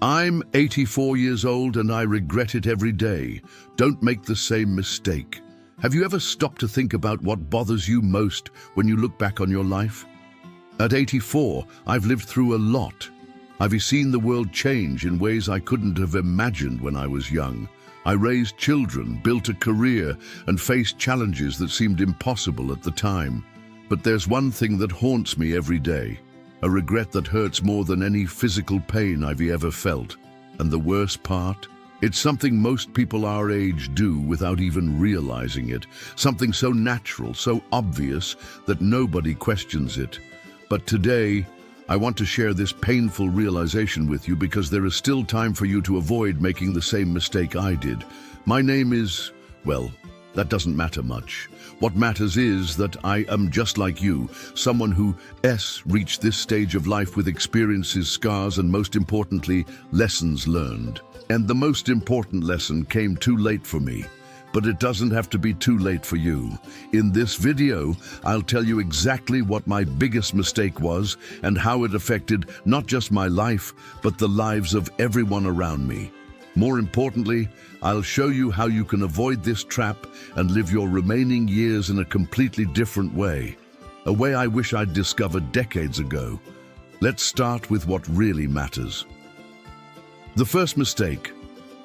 I'm 84 years old and I regret it every day. Don't make the same mistake. Have you ever stopped to think about what bothers you most when you look back on your life? At 84, I've lived through a lot. I've seen the world change in ways I couldn't have imagined when I was young. I raised children, built a career, and faced challenges that seemed impossible at the time. But there's one thing that haunts me every day. A regret that hurts more than any physical pain I've ever felt. And the worst part? It's something most people our age do without even realizing it. Something so natural, so obvious, that nobody questions it. But today, I want to share this painful realization with you because there is still time for you to avoid making the same mistake I did. My name is, well, that doesn't matter much. What matters is that I am just like you, someone who reached this stage of life with experiences, scars, and most importantly, lessons learned. And the most important lesson came too late for me. But it doesn't have to be too late for you. In this video, I'll tell you exactly what my biggest mistake was and how it affected not just my life, but the lives of everyone around me. More importantly, I'll show you how you can avoid this trap and live your remaining years in a completely different way. A way I wish I'd discovered decades ago. Let's start with what really matters. The first mistake,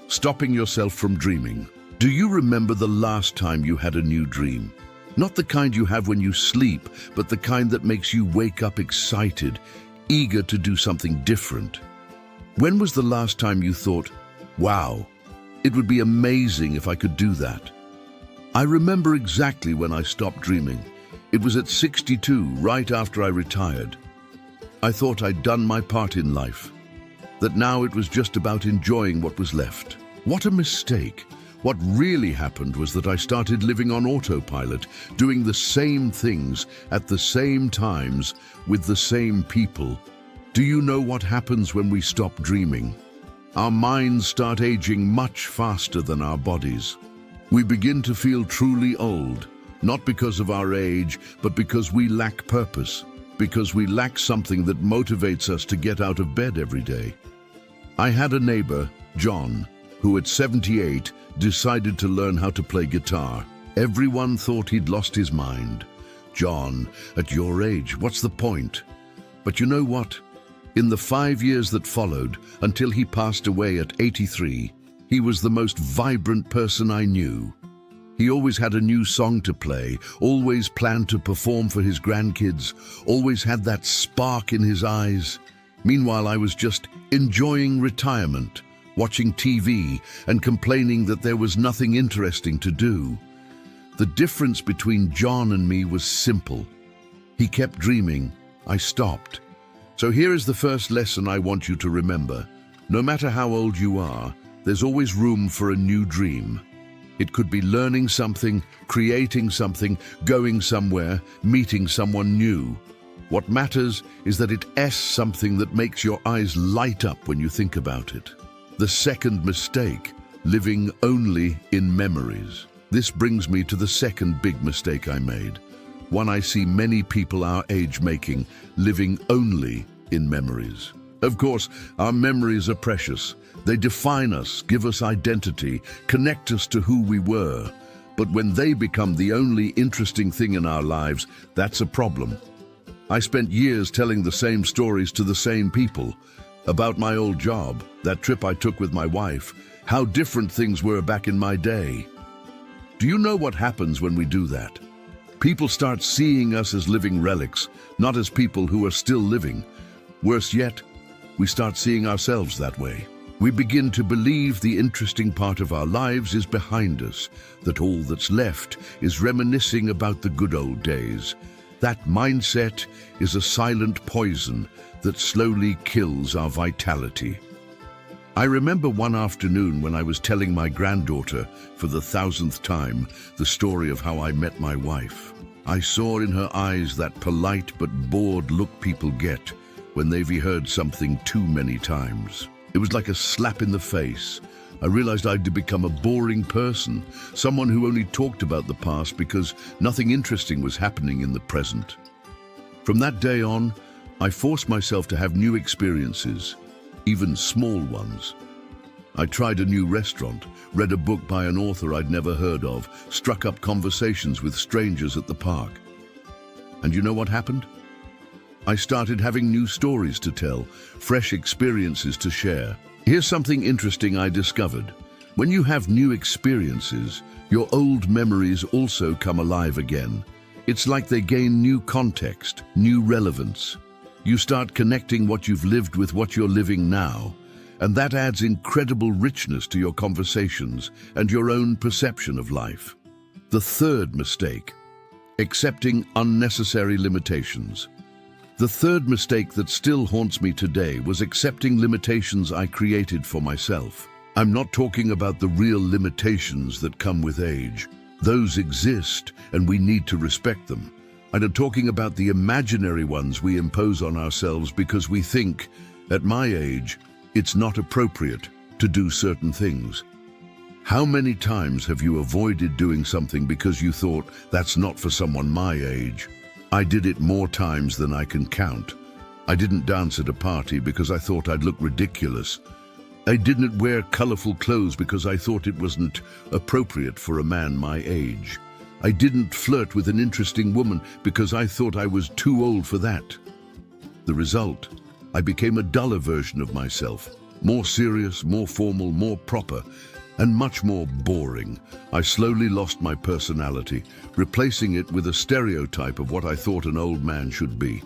stopping yourself from dreaming. Do you remember the last time you had a new dream? Not the kind you have when you sleep, but the kind that makes you wake up excited, eager to do something different. When was the last time you thought, wow, it would be amazing if I could do that? I remember exactly when I stopped dreaming. It was at 62, right after I retired. I thought I'd done my part in life, that now it was just about enjoying what was left. What a mistake. What really happened was that I started living on autopilot, doing the same things at the same times with the same people. Do you know what happens when we stop dreaming? Our minds start aging much faster than our bodies. We begin to feel truly old, not because of our age, but because we lack purpose, because we lack something that motivates us to get out of bed every day. I had a neighbor, John, who at 78 decided to learn how to play guitar. Everyone thought he'd lost his mind. John, at your age, what's the point? But you know what? In the 5 years that followed, until he passed away at 83, he was the most vibrant person I knew. He always had a new song to play, always planned to perform for his grandkids, always had that spark in his eyes. Meanwhile, I was just enjoying retirement, watching TV and complaining that there was nothing interesting to do. The difference between John and me was simple. He kept dreaming. I stopped. So here is the first lesson I want you to remember. No matter how old you are, there's always room for a new dream. It could be learning something, creating something, going somewhere, meeting someone new. What matters is that it's something that makes your eyes light up when you think about it. The second mistake, living only in memories. This brings me to the second big mistake I made, one I see many people our age making, living only in memories. Of course, our memories are precious. They define us, give us identity, connect us to who we were. But when they become the only interesting thing in our lives, that's a problem. I spent years telling the same stories to the same people, about my old job, that trip I took with my wife, how different things were back in my day. Do you know what happens when we do that? People start seeing us as living relics, not as people who are still living. Worse yet, we start seeing ourselves that way. We begin to believe the interesting part of our lives is behind us, that all that's left is reminiscing about the good old days. That mindset is a silent poison that slowly kills our vitality. I remember one afternoon when I was telling my granddaughter for the 1000th time the story of how I met my wife. I saw in her eyes that polite but bored look people get when they've heard something too many times. It was like a slap in the face. I realized I'd become a boring person, someone who only talked about the past because nothing interesting was happening in the present. From that day on, I forced myself to have new experiences, even small ones. I tried a new restaurant, read a book by an author I'd never heard of, struck up conversations with strangers at the park. And you know what happened? I started having new stories to tell, fresh experiences to share. Here's something interesting I discovered. When you have new experiences, your old memories also come alive again. It's like they gain new context, new relevance. You start connecting what you've lived with what you're living now, and that adds incredible richness to your conversations and your own perception of life. The third mistake: accepting unnecessary limitations. The third mistake that still haunts me today was accepting limitations I created for myself. I'm not talking about the real limitations that come with age. Those exist, and we need to respect them. I'm talking about the imaginary ones we impose on ourselves because we think, at my age, it's not appropriate to do certain things. How many times have you avoided doing something because you thought, that's not for someone my age? I did it more times than I can count. I didn't dance at a party because I thought I'd look ridiculous. I didn't wear colorful clothes because I thought it wasn't appropriate for a man my age. I didn't flirt with an interesting woman because I thought I was too old for that. The result: I became a duller version of myself, more serious, more formal, more proper, and much more boring. I slowly lost my personality, replacing it with a stereotype of what I thought an old man should be.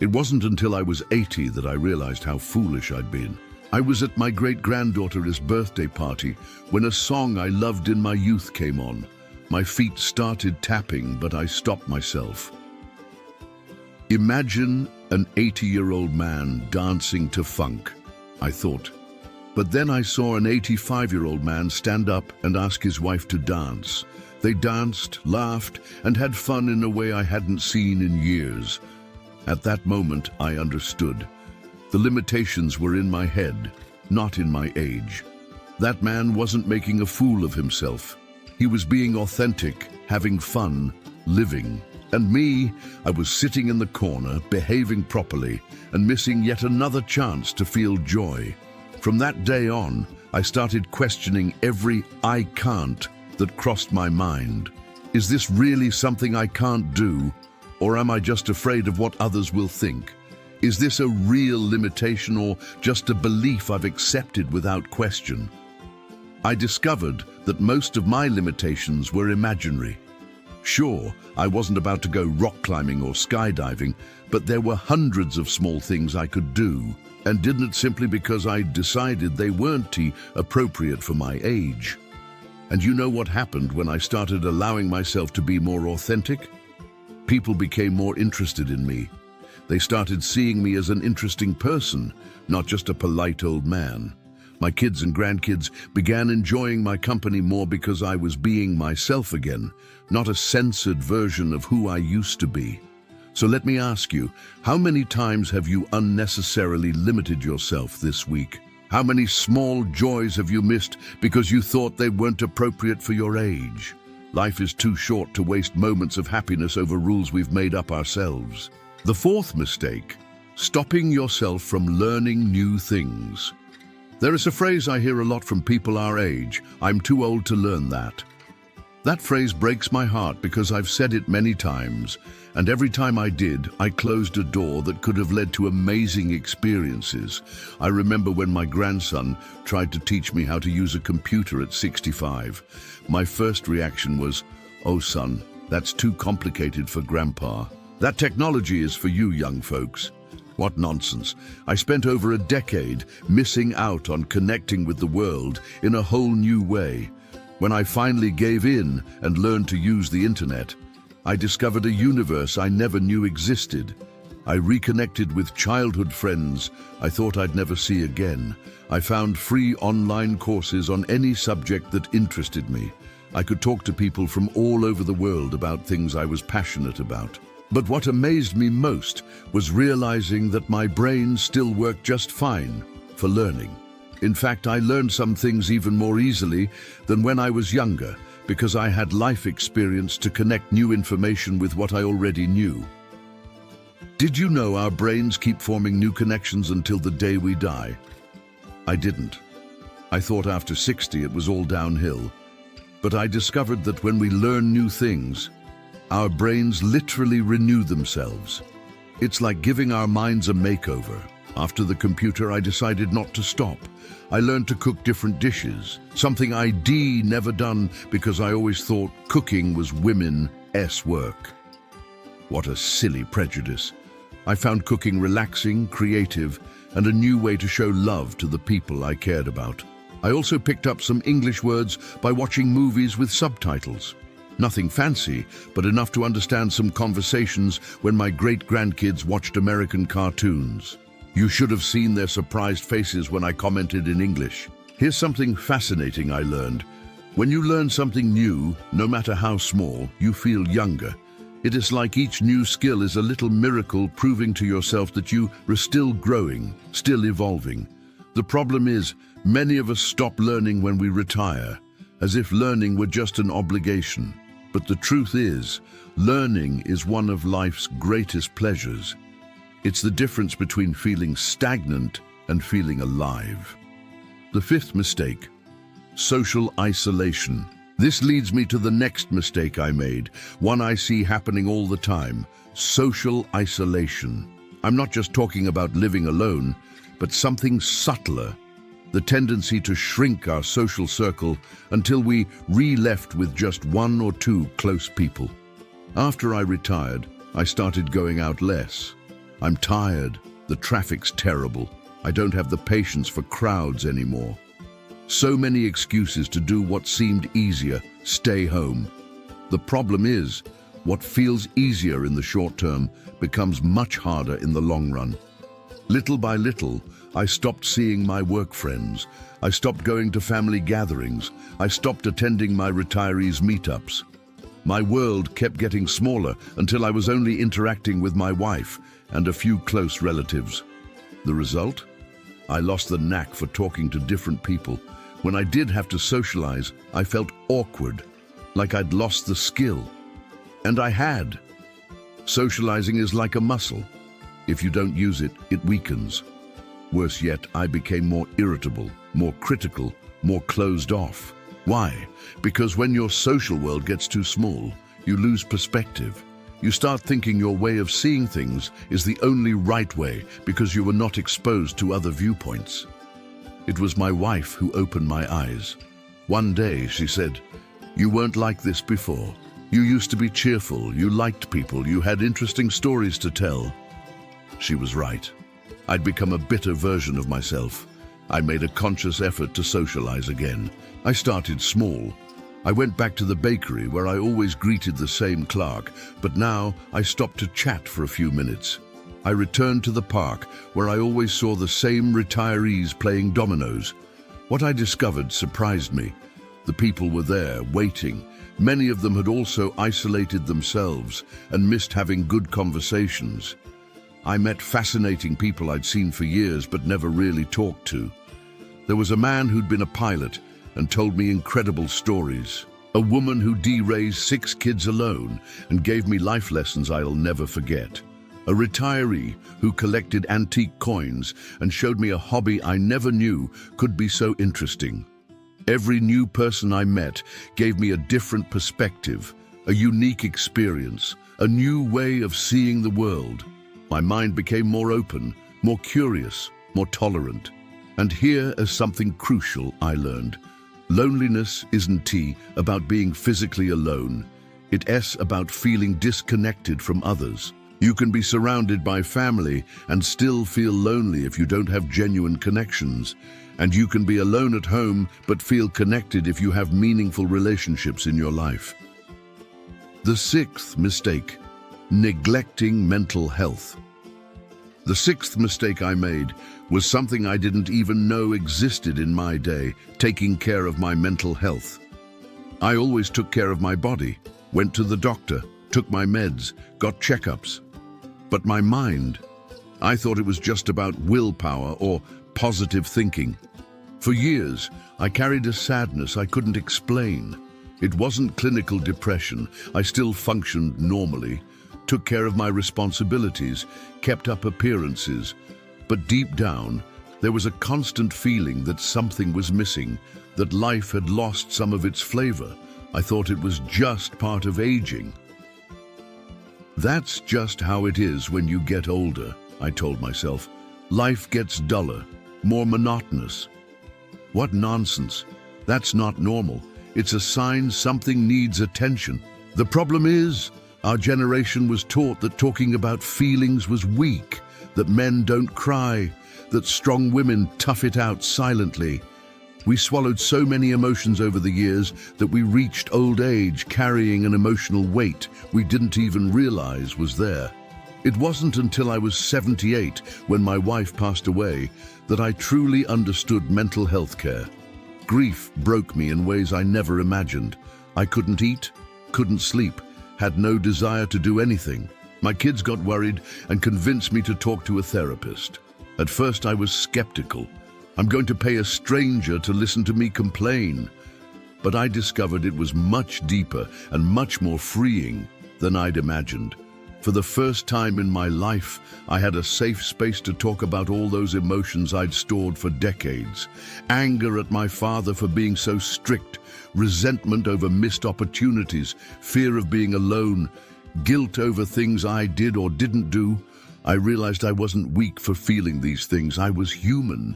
It wasn't until I was 80 that I realized how foolish I'd been. I was at my great-granddaughter's birthday party when a song I loved in my youth came on. My feet started tapping, but I stopped myself. Imagine an 80-year-old man dancing to funk, I thought. But then I saw an 85-year-old man stand up and ask his wife to dance. They danced, laughed, and had fun in a way I hadn't seen in years. At that moment, I understood. The limitations were in my head, not in my age. That man wasn't making a fool of himself. He was being authentic, having fun, living. And me, I was sitting in the corner, behaving properly, and missing yet another chance to feel joy. From that day on, I started questioning every "I can't" that crossed my mind. Is this really something I can't do? Or am I just afraid of what others will think? Is this a real limitation or just a belief I've accepted without question? I discovered that most of my limitations were imaginary. Sure, I wasn't about to go rock climbing or skydiving, but there were hundreds of small things I could do, and didn't simply because I decided they weren't appropriate for my age. And you know what happened when I started allowing myself to be more authentic? People became more interested in me. They started seeing me as an interesting person, not just a polite old man. My kids and grandkids began enjoying my company more because I was being myself again, not a censored version of who I used to be. So let me ask you, how many times have you unnecessarily limited yourself this week? How many small joys have you missed because you thought they weren't appropriate for your age? Life is too short to waste moments of happiness over rules we've made up ourselves. The fourth mistake: stopping yourself from learning new things. There is a phrase I hear a lot from people our age: "I'm too old to learn that." That phrase breaks my heart because I've said it many times, and every time I did, I closed a door that could have led to amazing experiences. I remember when my grandson tried to teach me how to use a computer at 65. My first reaction was, "Oh son, that's too complicated for Grandpa. That technology is for you young folks." What nonsense. I spent over a decade missing out on connecting with the world in a whole new way. When I finally gave in and learned to use the internet, I discovered a universe I never knew existed. I reconnected with childhood friends I thought I'd never see again. I found free online courses on any subject that interested me. I could talk to people from all over the world about things I was passionate about. But what amazed me most was realizing that my brain still worked just fine for learning. In fact, I learned some things even more easily than when I was younger because I had life experience to connect new information with what I already knew. Did you know our brains keep forming new connections until the day we die? I didn't. I thought after 60 it was all downhill. But I discovered that when we learn new things, our brains literally renew themselves. It's like giving our minds a makeover. After the computer, I decided not to stop. I learned to cook different dishes, something I'd never done because I always thought cooking was women's work. What a silly prejudice. I found cooking relaxing, creative, and a new way to show love to the people I cared about. I also picked up some English words by watching movies with subtitles. Nothing fancy, but enough to understand some conversations when my great-grandkids watched American cartoons. You should have seen their surprised faces when I commented in English. Here's something fascinating I learned. When you learn something new, no matter how small, you feel younger. It is like each new skill is a little miracle proving to yourself that you are still growing, still evolving. The problem is, many of us stop learning when we retire, as if learning were just an obligation. But the truth is, learning is one of life's greatest pleasures. It's the difference between feeling stagnant and feeling alive. The fifth mistake, social isolation. This leads me to the next mistake I made, one I see happening all the time, social isolation. I'm not just talking about living alone, but something subtler, the tendency to shrink our social circle until we left with just one or two close people. After I retired, I started going out less. I'm tired, the traffic's terrible, I don't have the patience for crowds anymore. So many excuses to do what seemed easier, stay home. The problem is, what feels easier in the short term becomes much harder in the long run. Little by little, I stopped seeing my work friends. I stopped going to family gatherings. I stopped attending my retirees' meetups. My world kept getting smaller until I was only interacting with my wife and a few close relatives. The result? I lost the knack for talking to different people. When I did have to socialize, I felt awkward, like I'd lost the skill. And I had. Socializing is like a muscle. If you don't use it, it weakens. Worse yet, I became more irritable, more critical, more closed off. Why? Because when your social world gets too small, you lose perspective. You start thinking your way of seeing things is the only right way because you were not exposed to other viewpoints. It was my wife who opened my eyes. One day she said, "You weren't like this before. You used to be cheerful, you liked people, you had interesting stories to tell." She was right. I'd become a bitter version of myself. I made a conscious effort to socialize again. I started small. I went back to the bakery where I always greeted the same clerk, but now I stopped to chat for a few minutes. I returned to the park where I always saw the same retirees playing dominoes. What I discovered surprised me. The people were there, waiting. Many of them had also isolated themselves and missed having good conversations. I met fascinating people I'd seen for years but never really talked to. There was a man who'd been a pilot and told me incredible stories. A woman who raised 6 kids alone and gave me life lessons I'll never forget. A retiree who collected antique coins and showed me a hobby I never knew could be so interesting. Every new person I met gave me a different perspective, a unique experience, a new way of seeing the world. My mind became more open, more curious, more tolerant. And here is something crucial I learned. Loneliness isn't about being physically alone. It's about feeling disconnected from others. You can be surrounded by family and still feel lonely if you don't have genuine connections. And you can be alone at home but feel connected if you have meaningful relationships in your life. The 6th mistake, neglecting mental health. The 6th mistake I made was something I didn't even know existed in my day, taking care of my mental health. I always took care of my body, went to the doctor, took my meds, got checkups. But my mind, I thought it was just about willpower or positive thinking. For years, I carried a sadness I couldn't explain. It wasn't clinical depression. I still functioned normally. took care of my responsibilities, kept up appearances. But deep down, there was a constant feeling that something was missing, that life had lost some of its flavor. I thought it was just part of aging. That's just how it is when you get older, I told myself. Life gets duller, more monotonous. What nonsense. That's not normal. It's a sign something needs attention. The problem is, our generation was taught that talking about feelings was weak, that men don't cry, that strong women tough it out silently. We swallowed so many emotions over the years that we reached old age carrying an emotional weight we didn't even realize was there. It wasn't until I was 78, when my wife passed away, that I truly understood mental health care. Grief broke me in ways I never imagined. I couldn't eat, couldn't sleep, had no desire to do anything. My kids got worried and convinced me to talk to a therapist. At first I was skeptical. I'm going to pay a stranger to listen to me complain. But I discovered it was much deeper and much more freeing than I'd imagined. For the first time in my life, I had a safe space to talk about all those emotions I'd stored for decades. Anger at my father for being so strict, resentment over missed opportunities, fear of being alone, guilt over things I did or didn't do. I realized I wasn't weak for feeling these things. I was human.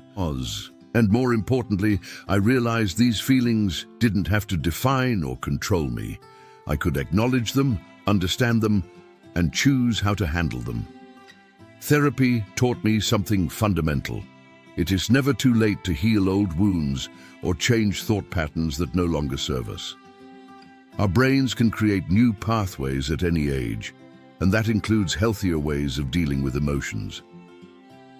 And more importantly, I realized these feelings didn't have to define or control me. I could acknowledge them, understand them, and choose how to handle them. Therapy taught me something fundamental. It is never too late to heal old wounds or change thought patterns that no longer serve us. Our brains can create new pathways at any age, and that includes healthier ways of dealing with emotions.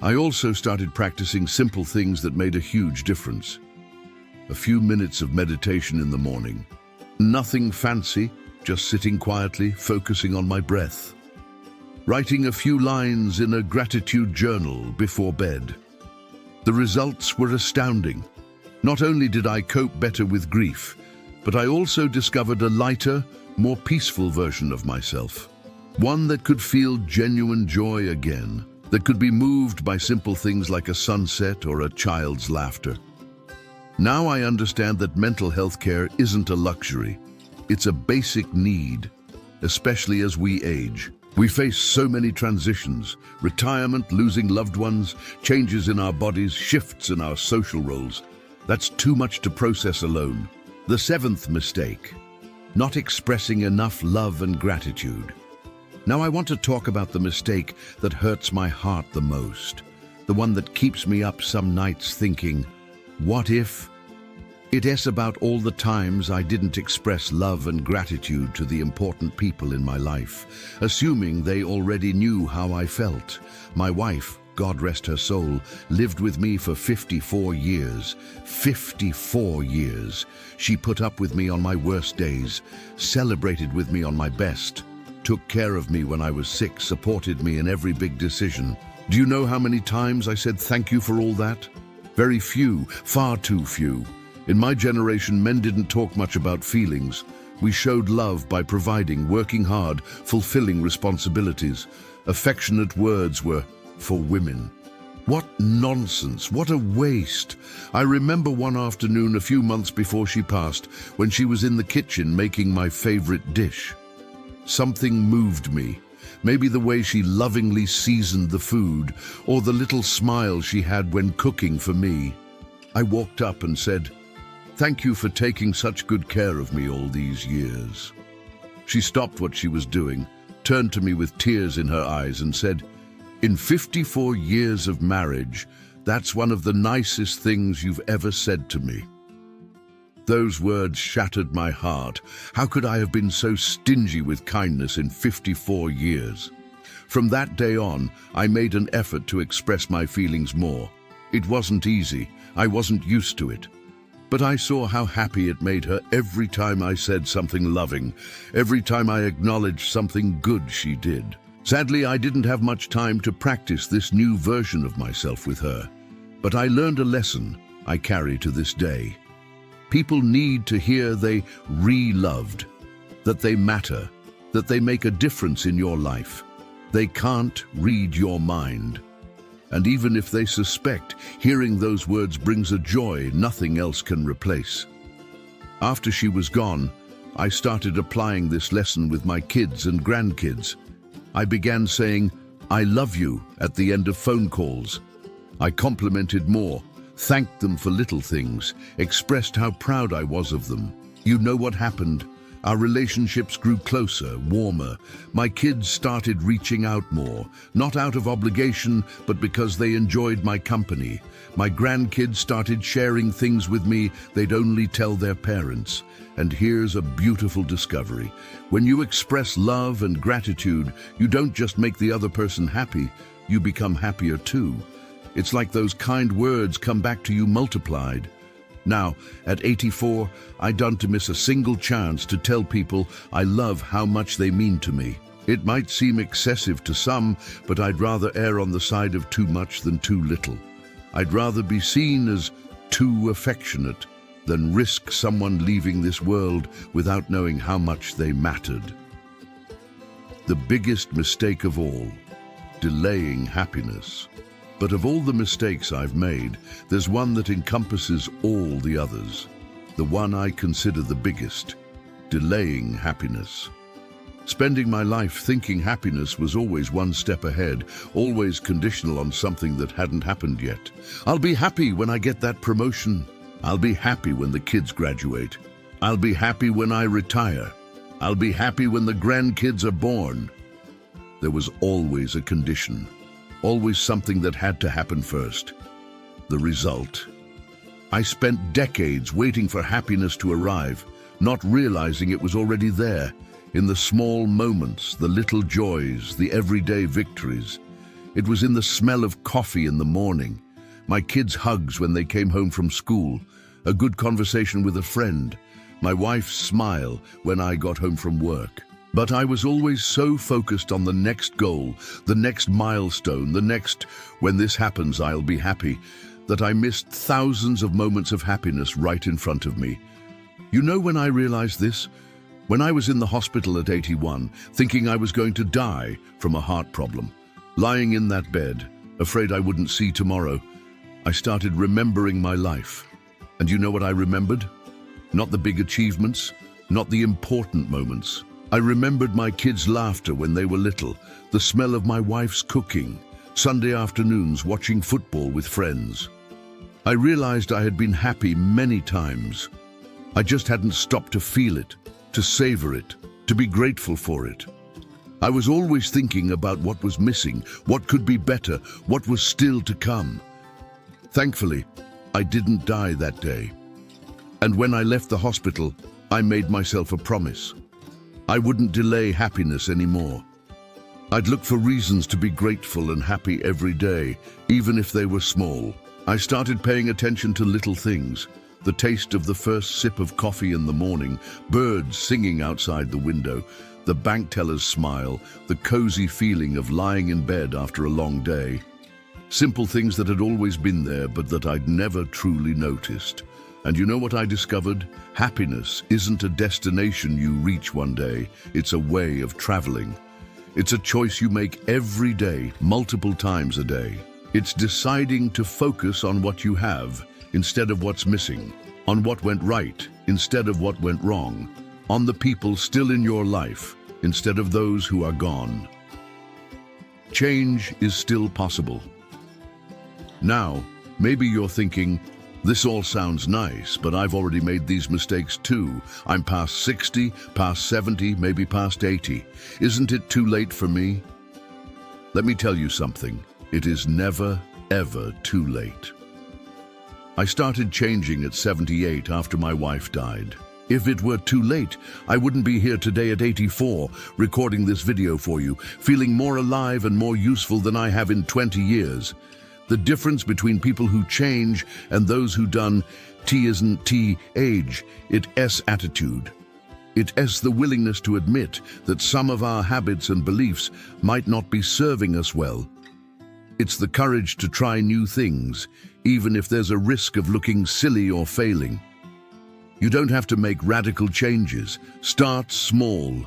I also started practicing simple things that made a huge difference. A few minutes of meditation in the morning. Nothing fancy, just sitting quietly, focusing on my breath. Writing a few lines in a gratitude journal before bed. The results were astounding. Not only did I cope better with grief, but I also discovered a lighter, more peaceful version of myself. One that could feel genuine joy again, that could be moved by simple things like a sunset or a child's laughter. Now I understand that mental health care isn't a luxury. It's a basic need, especially as we age. We face so many transitions: retirement, losing loved ones, changes in our bodies, shifts in our social roles. That's too much to process alone. The seventh mistake: not expressing enough love and gratitude. Now I want to talk about the mistake that hurts my heart the most, the one that keeps me up some nights thinking, what if? It's about all the times I didn't express love and gratitude to the important people in my life, assuming they already knew how I felt. My wife, God rest her soul, lived with me for 54 years. 54 years. She put up with me on my worst days, celebrated with me on my best, took care of me when I was sick, supported me in every big decision. Do you know how many times I said thank you for all that? Very few, far too few. In my generation, men didn't talk much about feelings. We showed love by providing, working hard, fulfilling responsibilities. Affectionate words were for women. What nonsense, what a waste. I remember one afternoon a few months before she passed, when she was in the kitchen making my favorite dish. Something moved me. Maybe the way she lovingly seasoned the food, or the little smile she had when cooking for me. I walked up and said, "Thank you for taking such good care of me all these years." She stopped what she was doing, turned to me with tears in her eyes and said, "In 54 years of marriage, that's one of the nicest things you've ever said to me." Those words shattered my heart. How could I have been so stingy with kindness in 54 years? From that day on, I made an effort to express my feelings more. It wasn't easy. I wasn't used to it. But I saw how happy it made her every time I said something loving, every time I acknowledged something good she did. Sadly, I didn't have much time to practice this new version of myself with her, but I learned a lesson I carry to this day. People need to hear they re-loved, that they matter, that they make a difference in your life. They can't read your mind. And even if they suspect, hearing those words brings a joy nothing else can replace. After she was gone, I started applying this lesson with my kids and grandkids. I began saying, "I love you," at the end of phone calls. I complimented more, thanked them for little things, expressed how proud I was of them. You know what happened? Our relationships grew closer, warmer. My kids started reaching out more, not out of obligation, but because they enjoyed my company. My grandkids started sharing things with me they'd only tell their parents. And here's a beautiful discovery. When you express love and gratitude, you don't just make the other person happy, you become happier too. It's like those kind words come back to you multiplied. Now, at 84, I don't miss a single chance to tell people I love how much they mean to me. It might seem excessive to some, but I'd rather err on the side of too much than too little. I'd rather be seen as too affectionate than risk someone leaving this world without knowing how much they mattered. The biggest mistake of all, delaying happiness. But of all the mistakes I've made, there's one that encompasses all the others. The one I consider the biggest, delaying happiness. Spending my life thinking happiness was always one step ahead, always conditional on something that hadn't happened yet. I'll be happy when I get that promotion. I'll be happy when the kids graduate. I'll be happy when I retire. I'll be happy when the grandkids are born. There was always a condition. Always something that had to happen first. The result. I spent decades waiting for happiness to arrive, not realizing it was already there, in the small moments, the little joys, the everyday victories. It was in the smell of coffee in the morning, my kids' hugs when they came home from school, a good conversation with a friend, my wife's smile when I got home from work. But I was always so focused on the next goal, the next milestone, the next, when this happens, I'll be happy, that I missed thousands of moments of happiness right in front of me. You know when I realized this? When I was in the hospital at 81, thinking I was going to die from a heart problem, lying in that bed, afraid I wouldn't see tomorrow, I started remembering my life. And you know what I remembered? Not the big achievements, not the important moments. I remembered my kids' laughter when they were little, the smell of my wife's cooking, Sunday afternoons watching football with friends. I realized I had been happy many times. I just hadn't stopped to feel it, to savor it, to be grateful for it. I was always thinking about what was missing, what could be better, what was still to come. Thankfully, I didn't die that day. And when I left the hospital, I made myself a promise. I wouldn't delay happiness anymore. I'd look for reasons to be grateful and happy every day, even if they were small. I started paying attention to little things, the taste of the first sip of coffee in the morning, birds singing outside the window, the bank teller's smile, the cozy feeling of lying in bed after a long day. Simple things that had always been there, but that I'd never truly noticed. And you know what I discovered? Happiness isn't a destination you reach one day. It's a way of traveling. It's a choice you make every day, multiple times a day. It's deciding to focus on what you have instead of what's missing, on what went right instead of what went wrong, on the people still in your life instead of those who are gone. Change is still possible. Now, maybe you're thinking, this all sounds nice, but I've already made these mistakes too. I'm past 60, past 70, maybe past 80. Isn't it too late for me? Let me tell you something. It is never, ever too late. I started changing at 78 after my wife died. If it were too late, I wouldn't be here today at 84, recording this video for you, feeling more alive and more useful than I have in 20 years. The difference between people who change and those who done, T isn't T age, it S attitude. It S the willingness to admit that some of our habits and beliefs might not be serving us well. It's the courage to try new things, even if there's a risk of looking silly or failing. You don't have to make radical changes. Start small.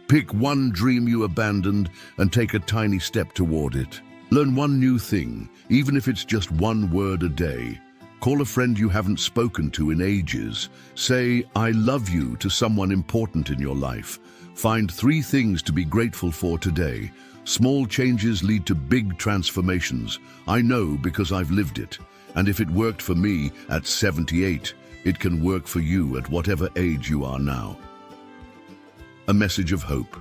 Pick one dream you abandoned and take a tiny step toward it. Learn one new thing, even if it's just one word a day. Call a friend you haven't spoken to in ages. Say, "I love you" to someone important in your life. Find 3 things to be grateful for today. Small changes lead to big transformations. I know because I've lived it. And if it worked for me at 78, it can work for you at whatever age you are now. A message of hope.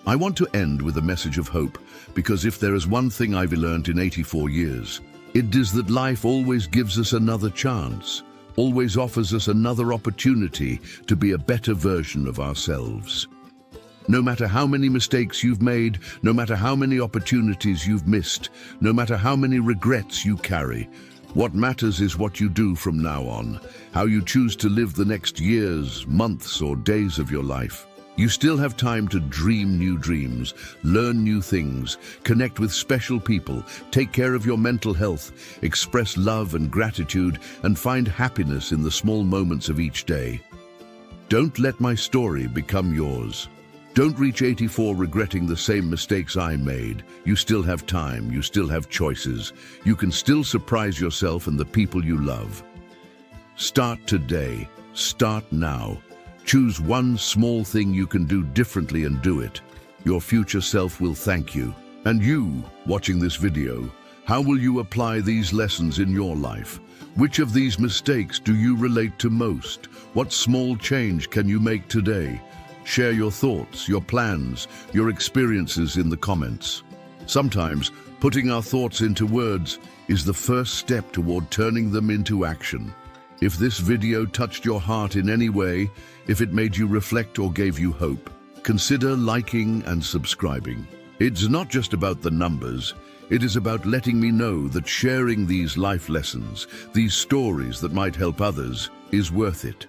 I want to end with a message of hope, because if there is one thing I've learned in 84 years, it is that life always gives us another chance, always offers us another opportunity to be a better version of ourselves. No matter how many mistakes you've made, no matter how many opportunities you've missed, no matter how many regrets you carry, what matters is what you do from now on, how you choose to live the next years, months, or days of your life. You still have time to dream new dreams, learn new things, connect with special people, take care of your mental health, express love and gratitude, and find happiness in the small moments of each day. Don't let my story become yours. Don't reach 84 regretting the same mistakes I made. You still have time, you still have choices. You can still surprise yourself and the people you love. Start today. Start now. Choose one small thing you can do differently and do it. Your future self will thank you. And you, watching this video, how will you apply these lessons in your life? Which of these mistakes do you relate to most? What small change can you make today? Share your thoughts, your plans, your experiences in the comments. Sometimes, putting our thoughts into words is the first step toward turning them into action. If this video touched your heart in any way, if it made you reflect or gave you hope, consider liking and subscribing. It's not just about the numbers. It is about letting me know that sharing these life lessons, these stories that might help others, is worth it.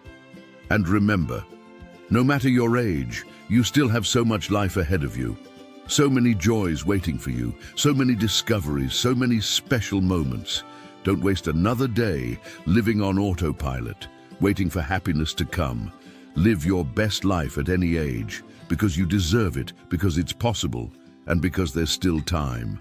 And remember, no matter your age, you still have so much life ahead of you. So many joys waiting for you, so many discoveries, so many special moments. Don't waste another day living on autopilot, waiting for happiness to come. Live your best life at any age, because you deserve it, because it's possible, and because there's still time.